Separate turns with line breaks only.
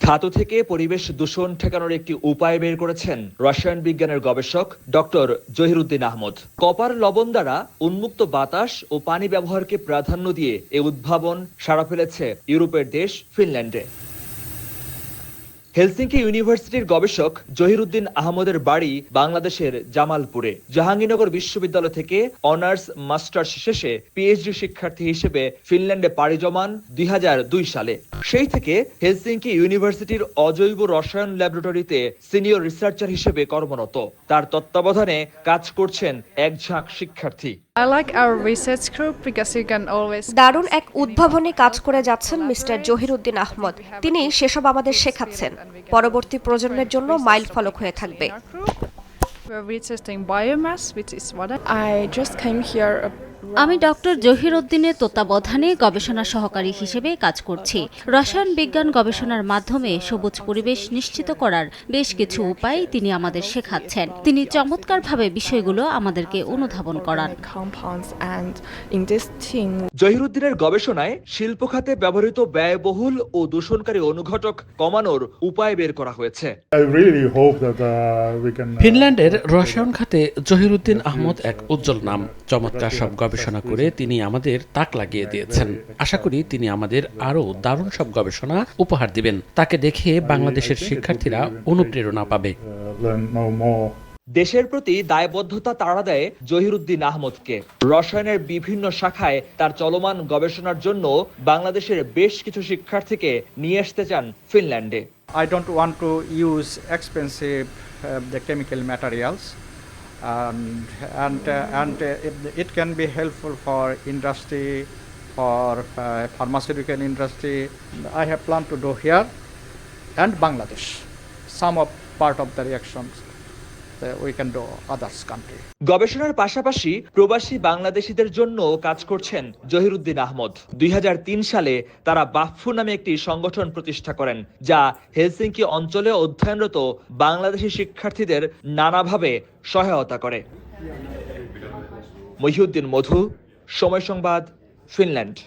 ধাতু থেকে পরিবেশ দূষণ ঠেকানোর একটি উপায় বের করেছেন রসায়ন বিজ্ঞানের গবেষক ডক্টর জহিরুদ্দিন আহমদ। কপার লবণ দ্বারা উন্মুক্ত বাতাস ও পানি ব্যবহারকে প্রাধান্য দিয়ে এই উদ্ভাবন সাড়া ফেলেছে ইউরোপের দেশ ফিনল্যান্ডে। হেলসিঙ্কি ইউনিভার্সিটির গবেষক জহিরুদ্দিন আহমদের বাড়ি বাংলাদেশের জামালপুরে। জাহাঙ্গীরনগর বিশ্ববিদ্যালয় থেকে অনার্স মাস্টার্স শেষে পিএইচডি শিক্ষার্থী হিসেবে ফিনল্যান্ডে পাড়ি জমান 2002 সালে। সেই থেকে হেলসিঙ্কি ইউনিভার্সিটির অজৈব রসায়ন ল্যাবরেটরিতে সিনিয়র রিসার্চার হিসেবে কর্মরত। তার তত্ত্বাবধানে কাজ করছেন এক ঝাঁক শিক্ষার্থী।
দারুণ এক উদ্ভাবনী কাজ করে যাচ্ছেন মিস্টার জহিরুদ্দিন আহমদ। তিনি সেসব আমাদের শেখাচ্ছেন, পরবর্তী প্রজন্মের জন্য মাইল ফলক হয়ে থাকবে।
আমি ডক্টর জহিরুদ্দিনের তত্ত্বাবধানে গবেষণা সহকারী হিসেবে কাজ করছি। রসায়ন বিজ্ঞান গবেষণার মাধ্যমে সবুজ পরিবেশ নিশ্চিত করার বেশ কিছু উপায় তিনি আমাদের শেখাচ্ছেন। তিনি চমৎকারভাবে বিষয়গুলো আমাদেরকে অনুধাবন করান।
জহিরুদ্দিনের গবেষণায় শিল্প খাতে ব্যবহৃত ব্যয়বহুল ও দূষণকারী অনুঘটক কমানোর উপায় বের করা হয়েছে।
ফিনল্যান্ডের রসায়ন খাতে জহিরুদ্দিন আহমদ এক উজ্জ্বল নাম। চমৎকার সব গবেষণা করে তিনি আমাদের তাক লাগিয়ে দিয়েছেন। আশা করি তিনি আমাদের আরো দারুণ সব গবেষণা উপহার দিবেন। তাকে দেখে বাংলাদেশের শিক্ষার্থীরা অনুপ্রেরণা পাবে।
দেশের প্রতি দায়বদ্ধতা তাড়া দেয় জহিরুদ্দিন আহমদকে। রসায়নের বিভিন্ন শাখায় তার চলমান গবেষণার জন্য বাংলাদেশের বেশ কিছু শিক্ষার্থীকে নিয়ে আসতে চান ফিনল্যান্ডে।
I don't want to use expensive the chemical materials, and it can be helpful for industry, for pharmaceutical industry. I have planned to do here and Bangladesh. Some of part of the reactions we can do others country.
গবেষণার পাশাপাশি প্রবাসী বাংলাদেশিদের জন্য কাজ করছেন জহিরুদ্দিন আহমদ। 2003 সালে তারা বাফফু নামে একটি সংগঠন প্রতিষ্ঠা করেন, যা হেলসিঙ্কি অঞ্চলে অধ্যয়নরত বাংলাদেশি শিক্ষার্থীদের নানাভাবে সহায়তা করে। মহিউদ্দিন মধু, সময় সংবাদ, ফিনল্যান্ড।